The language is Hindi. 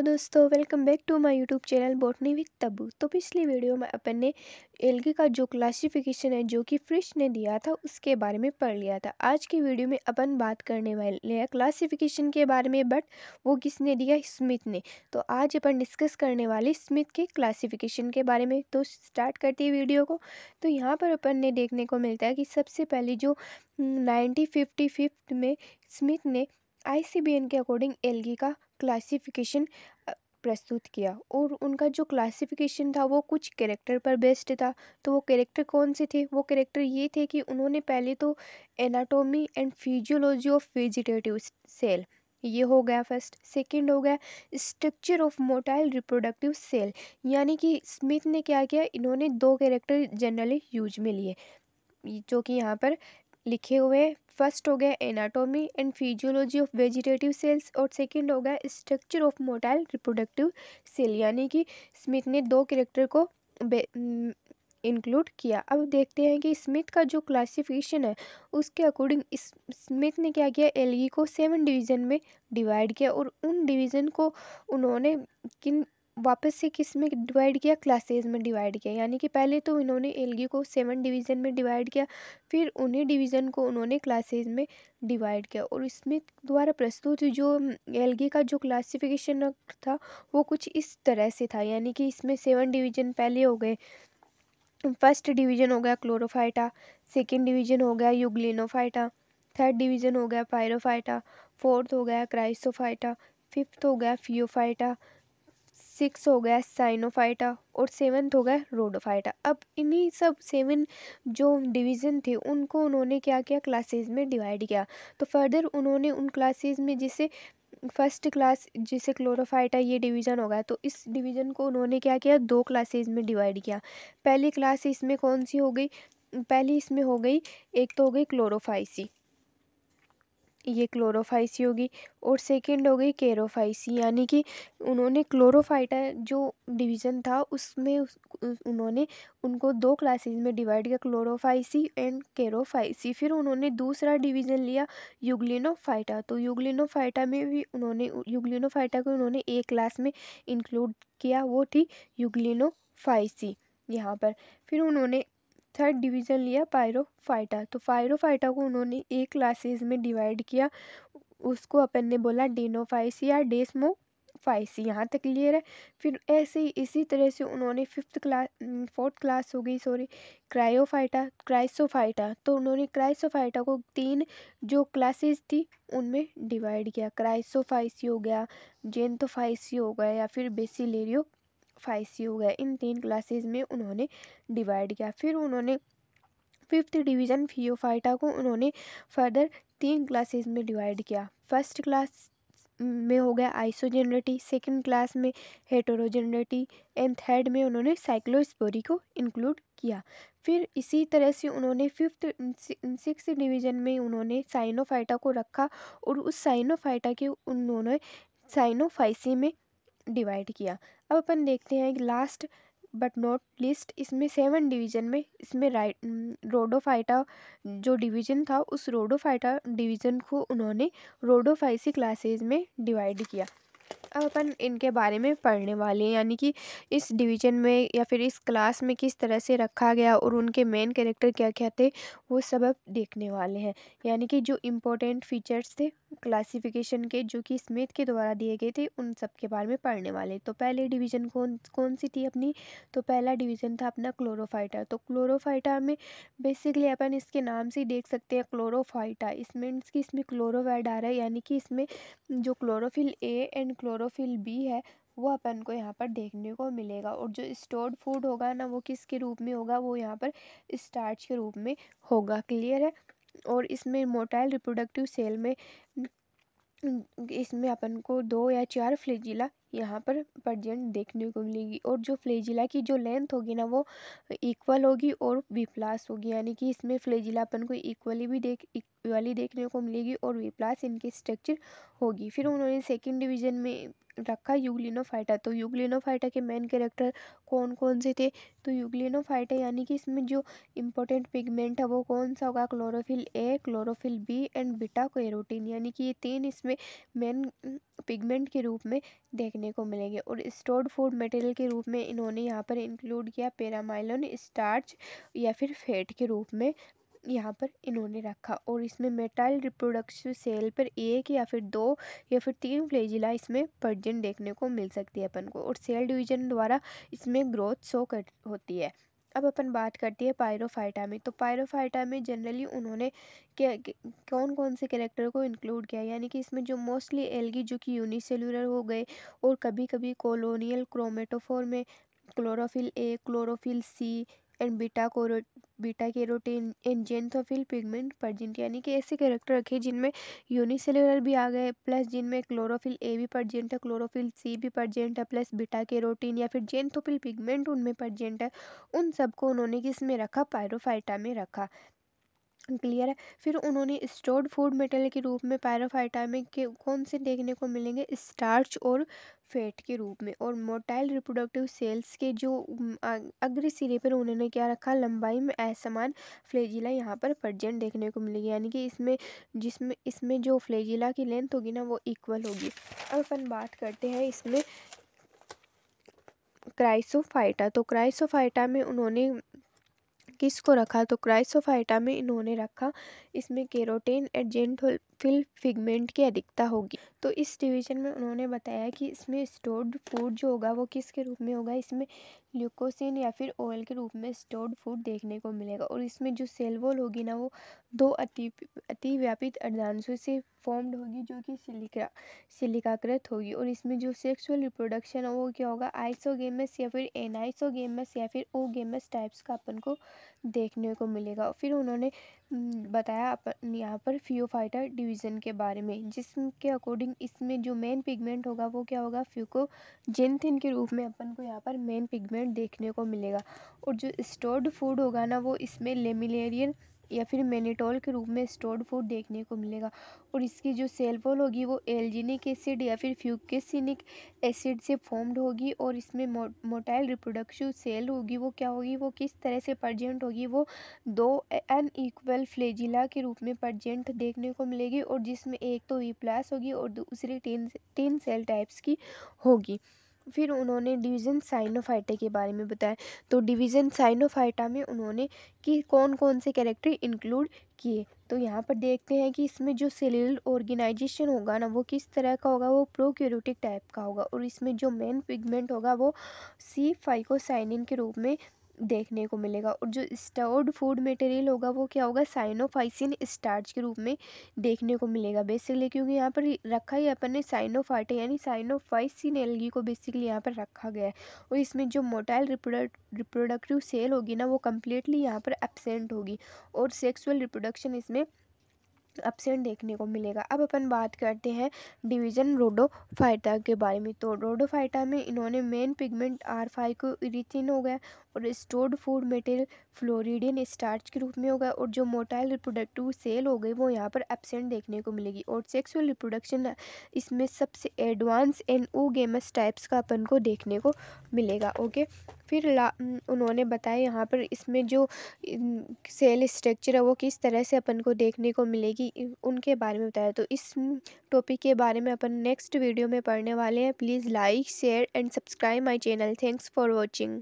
दोस्तों, welcome back to my YouTube channel botany with Tabbu. तो पिछली वीडियो में अपन ने एल्गी का जो क्लासिफिकेशन है जो कि फ्रिश ने दिया था उसके बारे में पढ़ लिया था। आज की वीडियो में अपन बात करने वाले हैं क्लासिफिकेशन के बारे में, बट वो किसने दिया? स्मिथ ने। तो आज अपन डिस्कस करने वाले स्मिथ के क्लासिफिकेशन के बारे में। तो स्टार्ट करते हैं वीडियो को। तो यहाँ पर अपन ने देखने को मिलता है कि सबसे पहले जो 1955 में स्मिथ ने ICBN के अकॉर्डिंग एल्गी का क्लासिफिकेशन प्रस्तुत किया, और उनका जो क्लासिफिकेशन था वो कुछ कैरेक्टर पर बेस्ड था। तो वो कैरेक्टर कौन से थे? वो कैरेक्टर ये थे कि उन्होंने पहले तो anatomy and physiology of vegetative cell, ये हो गया फर्स्ट। सेकंड हो गया structure of motile reproductive cell. यानी कि स्मिथ ने क्या किया, इन्होंने दो कैरेक्टर जनरली यूज में लिए जो कि यहाँ पर लिखे हुए हैं। फर्स्ट हो गया anatomy and physiology of vegetative cells, और सेकंड हो गया structure of motile reproductive cell. यानी कि स्मिथ ने दो कैरेक्टर को इंक्लूड किया। अब देखते हैं कि स्मिथ का जो क्लासिफिकेशन है उसके अकॉर्डिंग स्मिथ ने क्या किया, एल्गी को 7 डिवीज़न में डिवाइड किया, और उन डिवीज़न को उन्होंने किन वापस से किस में डिवाइड किया? क्लासेस में डिवाइड किया। यानी कि पहले तो इन्होंने एल्गी को 7 डिवीज़न में डिवाइड किया, फिर उन्हीं डिवीज़न को उन्होंने क्लासेस में डिवाइड किया। और स्मिथ द्वारा प्रस्तुत जो एल्गी का जो क्लासिफिकेशन था वो कुछ इस तरह से था। यानी कि इसमें 7 डिवीज़न पहले हो गए। फर्स्ट डिवीज़न हो गया क्लोरोफाइटा, सेकंड डिवीज़न हो गया यूग्लिनोफाइटा, थर्ड डिवीज़न हो गया पायरोफाइटा, फोर्थ हो गया क्राइसोफाइटा, फिफ्थ हो गया फियोफाइटा, सिक्स हो गया साइनोफाइटा, और सेवन्थ हो गया रोडोफाइटा। अब इन्हीं सब 7 जो डिवीज़न थे उनको उन्होंने क्या किया, क्लासेस में डिवाइड किया। तो फर्दर उन्होंने उन क्लासेस में जिसे फर्स्ट क्लास जिसे क्लोरोफाइटा ये डिवीज़न होगा, तो इस डिवीज़न को उन्होंने क्या किया, दो क्लासेस में डिवाइड किया। पहली क्लास इसमें कौन सी हो गई? पहली इसमें हो गई, एक तो हो गई क्लोरोफाइसी, ये क्लोरोफाइसी होगी, और सेकंड हो गई केरोफाइसी। यानी कि उन्होंने क्लोरोफाइटा जो डिवीज़न था उसमें उन्होंने उनको दो क्लासेस में डिवाइड किया, क्लोरोफाइसी एंड केरोफाइसी। फिर उन्होंने दूसरा डिवीज़न लिया यूग्लिनोफाइटा। तो यूग्लिनोफाइटा में भी उन्होंने यूग्लिनोफाइटा को उन्होंने एक क्लास में इंक्लूड किया, वो थी यूग्लिनोफाइसी यहाँ पर। फिर उन्होंने थर्ड डिवीज़न लिया पायरोफाइटा। तो पायरोफाइटा को उन्होंने एक क्लासेस में डिवाइड किया, उसको अपन ने बोला डेनोफाइसी या डेस्मोफाइसी। यहाँ तक क्लियर है। फिर ऐसे ही इसी तरह से उन्होंने फोर्थ क्लास हो गई, सॉरी, क्राइसोफाइटा। तो उन्होंने क्राइसोफाइटा को 3 जो क्लासेस थी उनमें डिवाइड किया। क्राइसोफाइसी हो गया, जेंथोफाइसी हो गया, या फिर बेसिलेरियो फाइसी हो गया। इन 3 क्लासेस में उन्होंने डिवाइड किया। फिर उन्होंने फिफ्थ डिवीज़न फियोफाइटा को उन्होंने फर्दर 3 क्लासेस में डिवाइड किया। फर्स्ट क्लास में हो गया आइसोजेनरिटी, सेकंड क्लास में हेटेरोजेनरिटी, एंड थर्ड में उन्होंने साइक्लोस्पोरी को इंक्लूड किया। फिर इसी तरह से उन्होंने सिक्स डिवीज़न में उन्होंने साइनोफाइटा को रखा, और उस साइनोफाइटा के उन्होंने साइनोफाइसी में डिवाइड किया। अब अपन देखते हैं कि लास्ट बट नॉट लिस्ट, इसमें 7 डिवीज़न में इसमें रोडोफाइटा जो डिवीज़न था उस रोडोफाइटा डिवीज़न को उन्होंने रोडोफाइसी क्लासेस में डिवाइड किया। अब अपन इनके बारे में पढ़ने वाले हैं, यानी कि इस डिवीज़न में या फिर इस क्लास में किस तरह से रखा गया और उनके मेन कैरेक्टर क्या क्या थे वो सब अब देखने वाले हैं। यानी कि जो इम्पोर्टेंट फीचर्स थे क्लासिफिकेशन के जो कि स्मिथ के द्वारा दिए गए थे उन सब के बारे में पढ़ने वाले। तो पहले डिवीज़न कौन कौन सी थी अपनी? तो पहला डिवीज़न था अपना क्लोरोफाइटा। तो क्लोरोफाइटा में बेसिकली अपन इसके नाम से ही देख सकते हैं क्लोरोफाइटा, इसमें कि इसमें क्लोरोवर्ड आ रहा है, यानी कि इसमें जो chlorophyll A and chlorophyll B है वो अपन को यहाँ पर देखने को मिलेगा। और जो स्टोर्ड फूड होगा ना वो किसके रूप में होगा? वो यहाँ पर स्टार्च के रूप में होगा। क्लियर है। और इसमें मोटाइल रिप्रोडक्टिव सेल में इसमें अपन को 2 या 4 फ्लैजिला यहाँ पर प्रेजेंट देखने को मिलेगी, और जो फ्लैजिला की जो लेंथ होगी ना वो इक्वल होगी और विप्लास होगी। यानी कि इसमें फ्लैजिला अपन को इक्वली देखने को मिलेगी और विप्लास इनकी स्ट्रक्चर होगी। फिर उन्होंने सेकंड डिवीज़न में रखा यूग्लिनोफाइटा। तो यूग्लिनोफाइटा के मेन कैरेक्टर कौन कौन से थे? तो यूग्लिनोफाइटा यानी कि इसमें जो इम्पोर्टेंट पिगमेंट है वो कौन सा होगा? Chlorophyll A, chlorophyll B and beta carotene. यानी कि ये 3 इसमें मेन पिगमेंट के रूप में देखने देखने को मिलेंगे। और स्टोर्ड फूड मटेरियल के रूप में इन्होंने यहाँ पर इंक्लूड किया पैरामाइलिन, स्टार्च या फिर फैट के रूप में यहाँ पर इन्होंने रखा। और इसमें मेटाइल रिप्रोडक्टिव सेल पर एक या फिर दो या फिर तीन फ्लैजिला इसमें प्रेजेंट देखने को मिल सकती है अपन को। और सेल डिवीजन द्वारा इसमें ग्रोथ शो कर होती है। अब अपन बात करते हैं पायरोफाइटा में। तो पायरोफाइटा में जनरली उन्होंने कौन कौन से कैरेक्टर को इंक्लूड किया, यानी कि इसमें जो मोस्टली एल्गी जो कि यूनिसेलुलर हो गए और कभी कभी कॉलोनियल क्रोमेटोफोर में chlorophyll A, chlorophyll C and beta carotene and xanthophyll pigment present, यानी कि ऐसे कैरेक्टर रखे जिनमें यूनिसेलुलर भी आ गए प्लस जिनमें क्लोरोफिल ए भी प्रेजेंट है, क्लोरोफिल सी भी प्रेजेंट है, प्लस बीटा कैरोटीन या फिर जेंथोफिल पिगमेंट उनमें प्रेजेंट है। उन सबको उन्होंने किस में रखा, पायरोफाइटा में रखा। क्लियर है। फिर उन्होंने स्टोर्ड फूड मेटेरियल के रूप में पायरोफाइटा में के कौन से देखने को मिलेंगे, स्टार्च और फैट के रूप में। और मोटाइल रिप्रोडक्टिव सेल्स के जो अग्र सिरे पर उन्होंने क्या रखा, लंबाई में असमान फ्लैजिला यहाँ पर प्रेजेंट देखने को मिलेगी, यानी कि इसमें जो फ्लैजिला की लेंथ होगी ना वो इक्वल होगी। अब अपन बात करते हैं इसमें क्राइसोफाइटा। तो क्राइसोफाइटा में उन्होंने किसको रखा, तो क्राइसोफाइटा में इन्होंने रखा इसमें केरोटीन एंड जेंथोफिल पिगमेंट की अधिकता होगी। तो इस डिवीजन में उन्होंने बताया कि इसमें स्टोर्ड फूड जो होगा वो किसके रूप में होगा, इसमें ल्यूकोसिन या फिर ऑयल के रूप में स्टोर्ड फूड देखने को मिलेगा। और इसमें जो सेल वॉल होगी ना वो दो अतिव्यापित अर्धांशों से फॉर्म्ड होगी जो कि सिलिकाकृत होगी। और इसमें जो सेक्सुअल रिप्रोडक्शन है वो क्या होगा, आइसोगेमस या फिर एनाइसोगेमस या फिर ओगेमस टाइप्स का अपन को देखने को मिलेगा। फिर उन्होंने बताया अपन यहाँ पर फियोफाइटा डिवीजन के बारे में, जिसके अकॉर्डिंग इसमें जो मेन पिगमेंट होगा वो क्या होगा, फ्यूकोजेंथिन के रूप में अपन को यहाँ पर मेन पिगमेंट देखने को मिलेगा। और जो स्टोर्ड फूड होगा ना वो इसमें लेमिलेरियन या फिर मेनिटोल के रूप में स्टोर्ड फूड देखने को मिलेगा। और इसकी जो सेल वॉल होगी वो एल्जिनिक एसिड या फिर फ्यूकेसिनिक एसिड से फॉर्म्ड होगी। और इसमें मोटाइल रिप्रोडक्टिव सेल होगी वो क्या होगी, वो किस तरह से प्रेजेंट होगी, वो दो अनइक्वल फ्लैजिला के रूप में प्रेजेंट देखने को मिलेगी। और जिसमें एक तो वी प्लस होगी और दूसरी तीन सेल टाइप्स की होगी। फिर उन्होंने डिवीजन साइनोफाइटा के बारे में बताया। तो डिवीजन साइनोफाइटा में उन्होंने कि कौन कौन से कैरेक्टर इंक्लूड किए। तो यहाँ पर देखते हैं कि इसमें जो सेल्यूलर ऑर्गेनाइजेशन होगा ना वो किस तरह का होगा, वो प्रोकैरियोटिक टाइप का होगा। और इसमें जो मेन पिगमेंट होगा वो सी फाइकोसाइनिन के रूप में देखने को मिलेगा। और जो स्टोर्ड फूड मटेरियल होगा वो क्या होगा, साइनोफाइसिन स्टार्च के रूप में देखने को मिलेगा बेसिकली, क्योंकि यहाँ पर रखा ही अपन ने साइनोफाइटा यानी साइनोफाइसिन एल्गी को बेसिकली यहाँ पर रखा गया है। और इसमें जो मोटाइल रिप्रोडक्टिव सेल होगी ना वो कम्प्लीटली यहाँ पर एब्सेंट होगी और सेक्सुअल रिप्रोडक्शन इसमें एब्सेंट देखने को मिलेगा। अब अपन बात करते हैं डिवीजन रोडोफाइटा के बारे में। तो रोडोफाइटा में इन्होंने मेन पिगमेंट R5 को इरिथिन हो गया और stored food material floridean starch के रूप में होगा। और जो मोटाइल रिप्रोडक्टिव सेल हो गई वो यहाँ पर एब्सेंट देखने को मिलेगी। और सेक्सुअल रिप्रोडक्शन इसमें सबसे एडवांस एंड ओगेमस टाइप्स का अपन को देखने को मिलेगा। ओके, फिर उन्होंने बताया यहाँ पर इसमें जो सेल स्ट्रक्चर है वो किस तरह से अपन को देखने को मिलेगी उनके बारे में बताया। तो इस टॉपिक के बारे में अपन नेक्स्ट वीडियो में पढ़ने वाले हैं। Please like share and subscribe my channel. Thanks for watching.